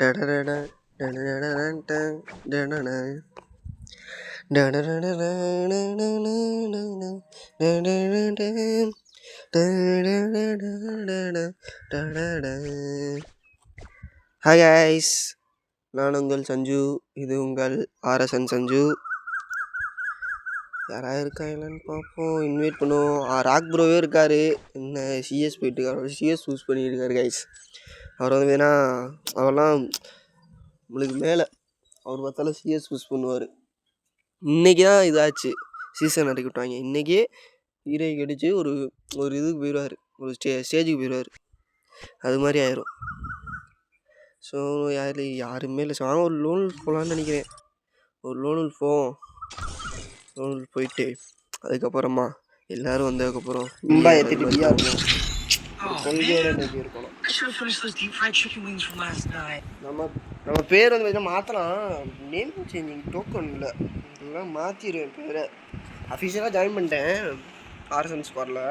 Hi guys, நான் உங்கள் சஞ்சு. இது உங்கள் RSN சஞ்சு. யாராவது இருக்காங்களான்னு பார்ப்போம், இன்வைட் பண்ணுவோம். ராக் ப்ரோவே இருக்கார். என்ன சிஎஸ் போயிட்டுருக்காரு, சிஎஸ் யூஸ் பண்ணியிருக்காரு கைஸ். அவர் வந்து வேணா அவர்லாம் உங்களுக்கு மேலே அவர் பார்த்தாலும் சிஎஸ் யூஸ் பண்ணுவார். இன்றைக்கி தான் இதாச்சு, சீசன் இறக்கி விட்டாங்க. இன்றைக்கே ஹீரோ கடிச்சு ஒரு இதுக்கு போயிடுவார், ஒரு ஸ்டேஜுக்கு போயிடுவார். அது மாதிரி ஆயிரும். ஸோ யாருமே இல்லை. ஸோ ஒரு லோன் போகலான்னு நினைக்கிறேன். ஒரு லோன் போவோம். லோன் போயிட்டு அதுக்கப்புறமா எல்லோரும் வந்ததுக்கப்புறம் ஏற்றிட்டு பியா இருக்கும். கொள்கையோட நோக்கி இருக்கணும். நம்ம பேர் வந்து பார்த்தீங்கன்னா மாற்றலாம். நேம் சேஞ்சிங் டோக்கன் இல்லை, இதெல்லாம் மாற்றிடுவேன் பேரை. அஃபிஷியலாக ஜாயின் பண்ணிட்டேன் RSN ஸ்குவாடில்.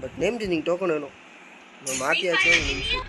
பட் நேம் சேஞ்சிங் டோக்கன் வேணும். நம்ம மாற்றியாச்சும் நிமிஷம்.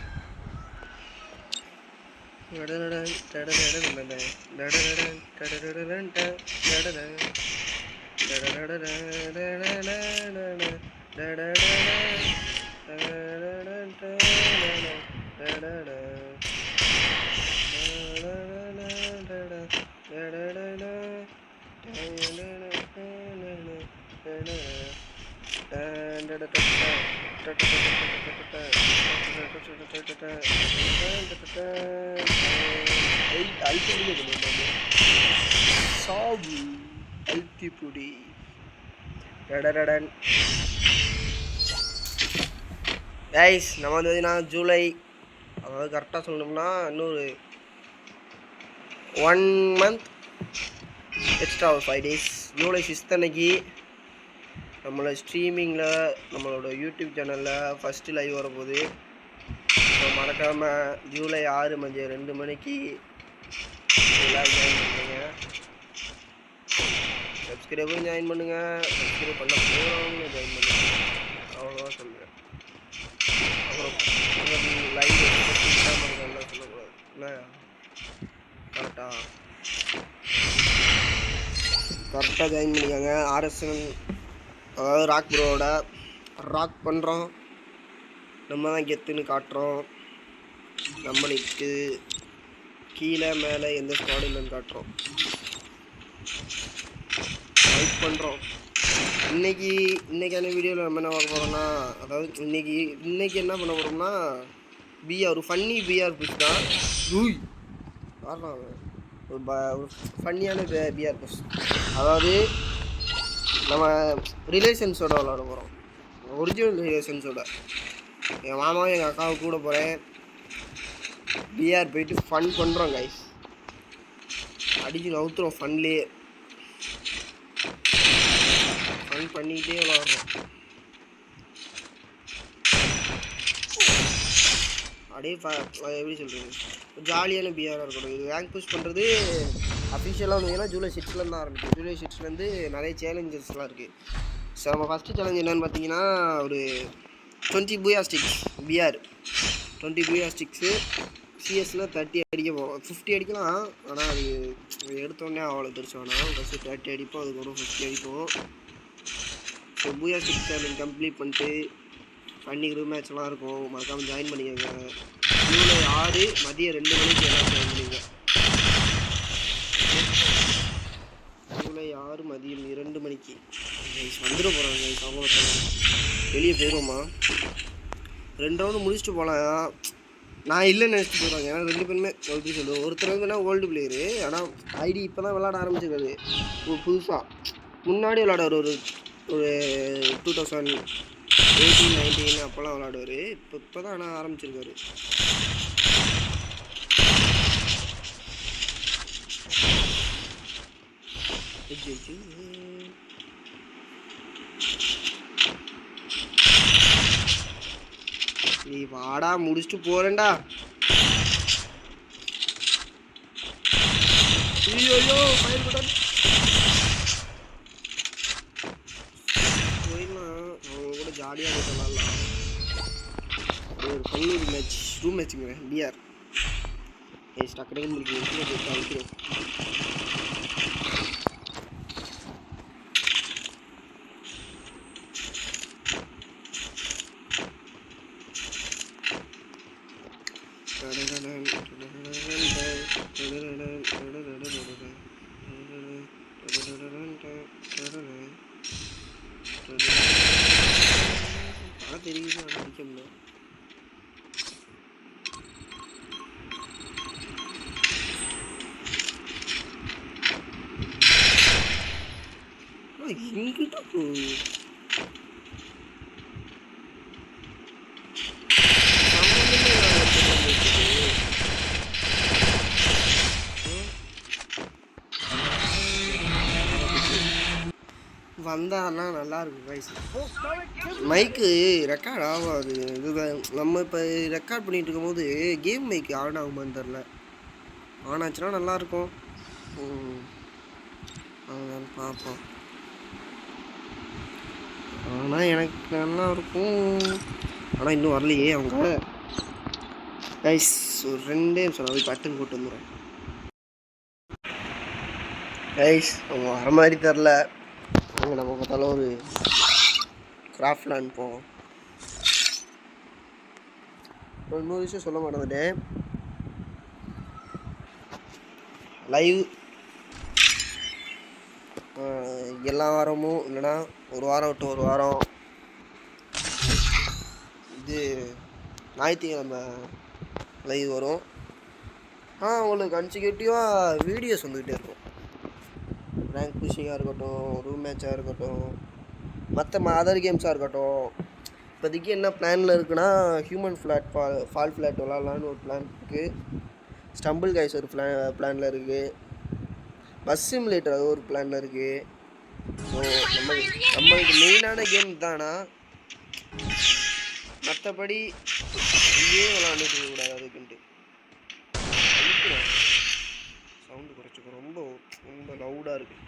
அல்திபுடி கைஸ். நம்ம வந்து ஜூலை, அதாவது கரெக்டாக சொல்லணும்னா இன்னொரு 1 month எக்ஸ்ட்ரா, ஒரு 5 days. ஜூலை 6th அன்னைக்கு நம்மளோட ஸ்ட்ரீமிங்கில் நம்மளோட யூடியூப் சேனலில் ஃபஸ்ட்டு லைவ் வரப்போகுது. ஸோ மறக்காமல் ஜூலை 6 மதியம் 2 மணிக்கு எல்லோரும் ஜாயின் பண்ணுங்க. சப்ஸ்கிரைபரும் ஜாயின் பண்ணுங்கள், சப்ஸ்கிரைப் பண்ண போகிறவங்க ஜாயின் பண்ணுங்கள். அவ்வளோதான் சொல்லுவேன். அப்புறம் லைவ் சொல்லக்கூடாது இல்லை, கரெக்டாக ஜாயின் பண்ணிக்கோங்க. RSN அதாவது ராக் ப்ரோவோட ராக் பண்ணுறோம். நம்ம தான் கெத்துன்னு காட்டுறோம். நம்மளுக்கு கீழே மேலே எந்த ஸ்குவாடும் இல்லைன்னு காட்டுறோம். லைக் பண்ணுறோம். இன்றைக்கான வீடியோவில் நம்ம என்ன பார்க்க போகிறோம்னா, அதாவது இன்றைக்கி என்ன பண்ண போகிறோம்னா ஒரு ஃபன்னி பிஆர் புஷ் தான். ஒரு ஃபன்னியான பிஆர் புஷ். அதாவது நம்ம ரிலேஷன்ஸோட விளாட போகிறோம், ஒரிஜினல் ரிலேஷன்ஸோட. என் மாமாவும் எங்கள் அக்காவும் கூட போகிறேன். பிஆர் போயிட்டு ஃபன் பண்ணுறோம் கைஸ். அடிச்சு நவுத்துறோம் ஃபன்லேயே. ஃபன் பண்ணிக்கிட்டே விளாட்றோம். அப்படியே எப்படி சொல்கிறது, ஜாலியான பிஆராக இருக்கணும். இது ரேங்க் புஷ் பண்ணுறது அஃபிஷியலாக வந்தீங்கன்னா ஜூலை 6லேருந்து தான் ஆரம்பிக்கும். ஜூலை 6லேருந்து நிறைய சேலஞ்சஸ்லாம் இருக்குது. ஸோ நம்ம ஃபஸ்ட்டு சேலஞ்ச் என்னென்னு பார்த்தீங்கன்னா, ஒரு 20 பூயா ஸ்டிக்ஸ் பிஆர், 20 பூயா ஸ்டிக்ஸு. சிஎஸ்சில் 30 அடிக்க போகிறோம். 50 அடிக்கலாம், ஆனால் அது எடுத்தோடனே அவ்வளோ பெருசு வேணாம். ஃபஸ்ட்டு 30 அடிப்போம், அதுக்கப்புறம் 50 அடிப்போம். ஸோ பூயா ஸ்டிக்ஸ் சேலஞ்ச் கம்ப்ளீட் பண்ணிட்டு ஃபன்னி மேட்ச்லாம் இருக்கும். மறக்காமல் ஜாயின் பண்ணிக்கோங்க. ஜூலை 6 மதியம் 2 மணிக்கு எல்லாம் ஜாயின் பண்ணிங்க. ஜூலை 6 மதியம் 2 மணிக்கு வந்துட போகிறாங்க. அவங்க வெளியே போயிடுவோமா, 2 ரவுண்டு முடிச்சுட்டு போகலாம். நான் இல்லைன்னு நினச்சிட்டு போயிடுவாங்க. ஏன்னா 2 பேருமே எப்படி சொல்லுவோம், ஒருத்தர் வந்து ஓல்டு பிளேயரு, ஆனால் ஐடி இப்போ தான் விளாட ஆரம்பிச்சிருக்காரு. புதுசாக முன்னாடி விளாடுவார். ஒரு 2018-19 அப்போல்லாம் விளாடுவார். இப்போ தான் ஆனால் ஆரம்பிச்சிருக்காரு. நீ வாடா, முடிச்சுட்டு போறேன்டா. ஐயோ ஃபயர் பட்டன் போயிடலாம். அவங்க கூட ஜாலியாக விளாட்லாம். ஒரு 15 மேட்ச் ரூம் மேட்ச்சுங்க பிஆர். டக்கு முடிக்கிறோம். தெரியுது ஆனால் அடிக்க முடியல. எங்கிட்ட வந்தான்னா நல்லாயிருக்கும் கைஸ். மைக்கு ரெக்கார்ட் ஆகாது. இதுதான் நம்ம இப்போ ரெக்கார்ட் பண்ணிகிட்டு இருக்கும்போது கேம் மைக்கு ஆன் ஆகுமான்னு தெரில. ஆன் ஆச்சுன்னா நல்லாயிருக்கும். அதுதான் பார்ப்போம். ஆனால் எனக்கு நல்லா இருக்கும். ஆனால் இன்னும் வரலையே அவங்க. கைஸ் ஒரு 2 நிமிஷம் போய் பட்டன் போட்டு வந்துடுறேன். கைஸ் அவங்க வர மாதிரி தெரில. அங்கே நம்ம பார்த்தாலும் ஒரு கிராஃப்ட்லேண்ட் போவோம். இன்னொரு விஷயம் சொல்ல மாட்டேன். லைவ் எல்லா வாரமும் இல்லைன்னா ஒரு வாரம் விட்டு ஒரு வாரம் இது ஞாயிற்றுக்கிழமை லைவ் வரும். உங்களுக்கு கன்சிக்யூட்டிவாக வீடியோஸ் வந்துக்கிட்டே இருக்கும். ரேங்க் புஷிங்காக இருக்கட்டும், ரூம் மேட்சாக இருக்கட்டும், மற்ற அதர் கேம்ஸாக இருக்கட்டும். இப்போதைக்கு என்ன பிளானில் இருக்குன்னா ஹியூமன் ஃபால் ஃப்ளாட் விளாட்லான்னு ஒரு பிளான் இருக்குது. ஸ்டம்பிள் கைஸ் ஒரு பிளானில் இருக்குது. பஸ் சிமுலேட்டர் அது ஒரு பிளானில் இருக்குது. ஸோ நம்மளுக்கு மெயினான கேம் தானா, மற்றபடி இங்கே விளாண்டுட்டு கூடாது. அதுக்குன்ட்டு சவுண்டு குறைச்சிக்கும். ரொம்ப லவுடாக இருக்குது.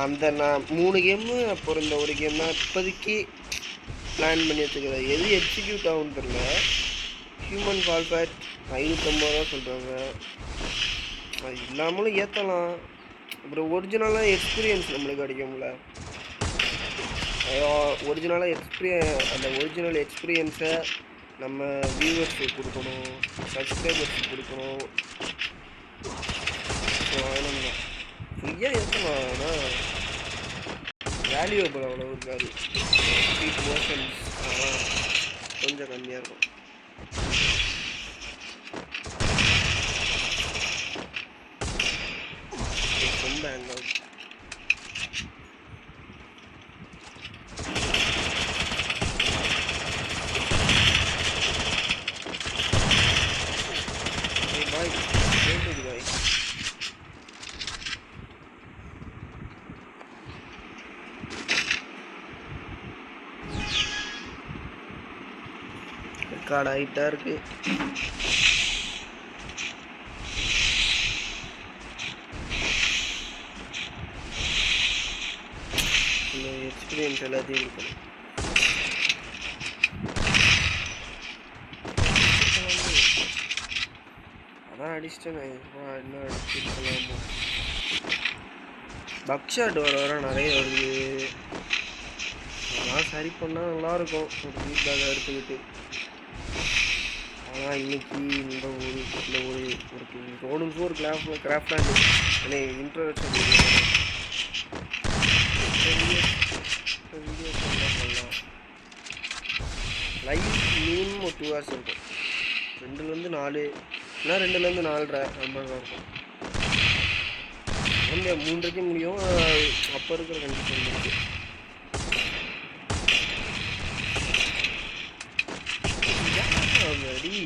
அந்த நான் 3 கேமு அப்புறம் இந்த ஒரு கேம் தான் இப்போதைக்கு பிளான் பண்ணி வச்சுக்கிறேன். எது எக்ஸிக்யூட் ஆகும்னு தெரியல. ஹியூமன் ஃபால் ஃப்ளாட் 550 ரூபா சொல்கிறாங்க. அது இல்லாமலும் ஏற்றலாம். அப்புறம் ஒரிஜினலாக எக்ஸ்பீரியன்ஸ் நம்மளுக்கு கிடைக்கும்ல. ஒரிஜினலாக அந்த ஒரிஜினல் எக்ஸ்பீரியன்ஸை நம்ம வியூவர்ஸுக்கு கொடுக்கணும், சப்ஸ்கிரைபர்ஸுக்கு கொடுக்கணும். ஸோ அதனால ஃப்ரீயாக ஏற்றலாம். ஆனால் வேல்யூபிள் அவ்வளோ இருக்காது. ஸ்பீட் மோஷன்ஸ் ஆனால் கொஞ்சம் கம்மியாக இருக்கும். ரொம்ப ஹேங் ஆகுது. ரெக்கார்ட் ஆகிட்டா இருக்கு. எக்ஸ்பீரியன்ஸ் எல்லாத்தையும் இருக்கணும். அதான் அடிச்சிட்டேன். என்ன அடிச்சுக்கலாமோ. பக்ஷாட் வர நிறைய வருது. அதெல்லாம் சரி பண்ணால் நல்லாயிருக்கும். ஒரு ஃபீட்பேக்காக எடுத்துக்கிட்டு. ஆனால் இன்றைக்கி இந்த ஒரு ரோடும் ஒரு கிராஃப்டாக இல்லை இன்ட்ரோடக்ஷன் வீடியோஸ் பண்ணலாம். லைவ் மினிமம் ஒரு 2 hours இருக்கும். 2லேருந்து 4 இல்லைனா 2லேருந்து 4:30 அந்த மாதிரி தான் இருக்கும். 3:30 முடியும். அப்போ இருக்கிற கண்டிஷன் இருக்குது. அடி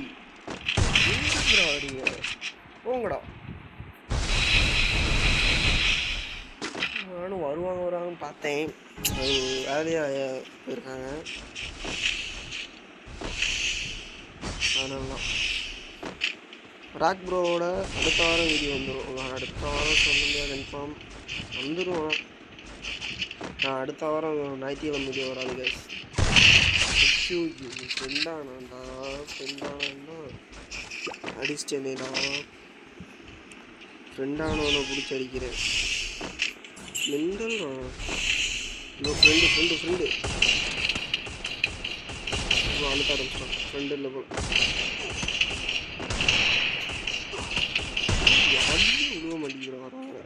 போங்கடா. நானும் வருவாங்கன்னு பார்த்தேன். வேலையாக போயிருக்காங்க. அதனால ராக் ப்ரோவோட அடுத்த வாரம் வீடியோ வந்துடும். அடுத்த வாரம் சொல்ல முடியாது, கன்ஃபார்ம் வந்துடும். அடுத்த வாரம் ஞாயிற்றுக்கிழமை வீடியோ வராது கைஸ். ஐயோ ஃப்ரெண்டானாண்டா அடிச்சிட்டேனேடா. ஃப்ரெண்டானவனை பிடிச்சி அடிக்கிறேன். மெண்டல்டா. ஃப்ரெண்டு அழுத்த ஆரம்பிச்சிட்டான். ஃப்ரெண்டு இல்லை போல. யாரையும் விழுவ மாட்டேங்கிறோம் வராங்க.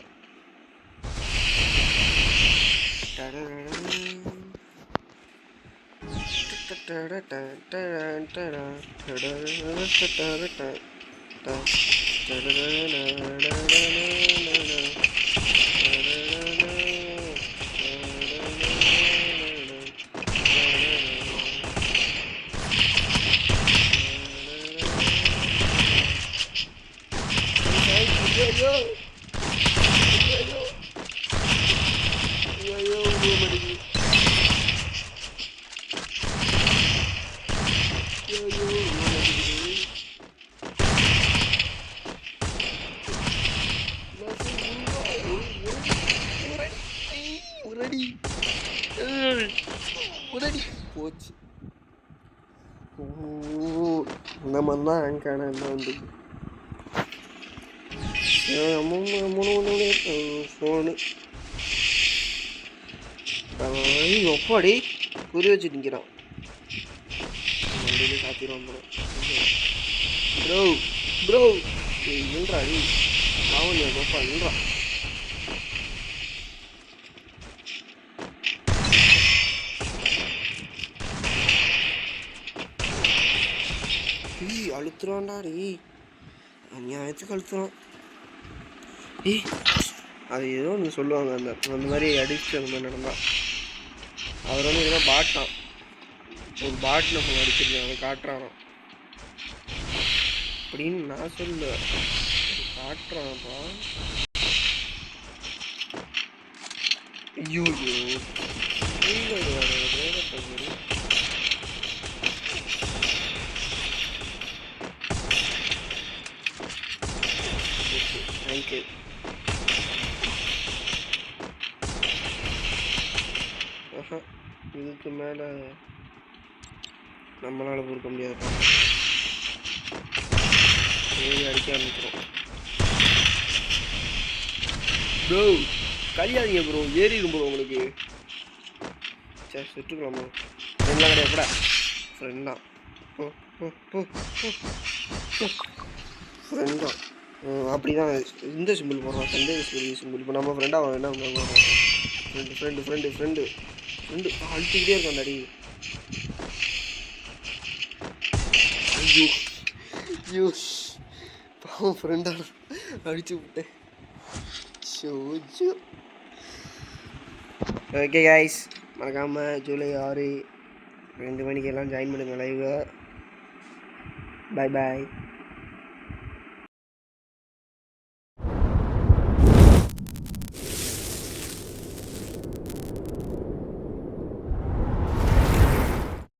போச்சு. இந்த மாதிரி தான் ரேங்கான என்ன வந்து ஃபோனு ஒப்பாடி குறி வச்சு நிற்கிறான். வண்டியிலே சாத்திடுவான் போல. ப்ரோ நின்றா நீ லாவண்யா கோப்பா நின்றா. அழுத்துறான்டா டே. அநியாயத்துக்கு அழுத்துறான். அது ஏதோ ஒன்று சொல்லுவாங்க, அந்த மாதிரி அடிச்சு அந்த மாதிரி நடந்தா. அவர் வந்து ஏதோ பாட்டான், ஒரு பாட்டில் நம்ம அடிச்சிருக்கேன், அதை காட்டுறான் அப்படின்னு நான் சொல்ல காட்டுறான்ப்பா. ஐயோ தேங்க்யூ. இதுக்கு மேலே நம்மளால் பொறுக்க முடியாது. அடிக்க ஆரம்பிச்சிடும். ப்ரோ கழியாதீங்க ப்ரோ, ஏறிடும் ப்ரோ உங்களுக்கு. சரி சுட்டுக்கலாமா? ஃப்ரெண்ட்லாம் கிடையாது கூட, ஃப்ரெண்ட் தான். ஃப்ரெண்ட் தான். அப்படி தான் இந்த சிம்பிள் போடுறோம், சந்தேக சிம்பிள். இப்போ நம்ம ஃப்ரெண்டாக என்ன பண்ணுவோம்? ஃப்ரெண்டு அழுத்திக்கிட்டே இருக்கும் அந்த அடி. ஐயோ பாவம் ஃப்ரெண்டாக அடிச்சு விட்டேன். ஓகே கைஸ், மறக்காமல் ஜூலை 6 2 மணிக்கெல்லாம் ஜாயின் பண்ணுங்கள் லைவை. பாய்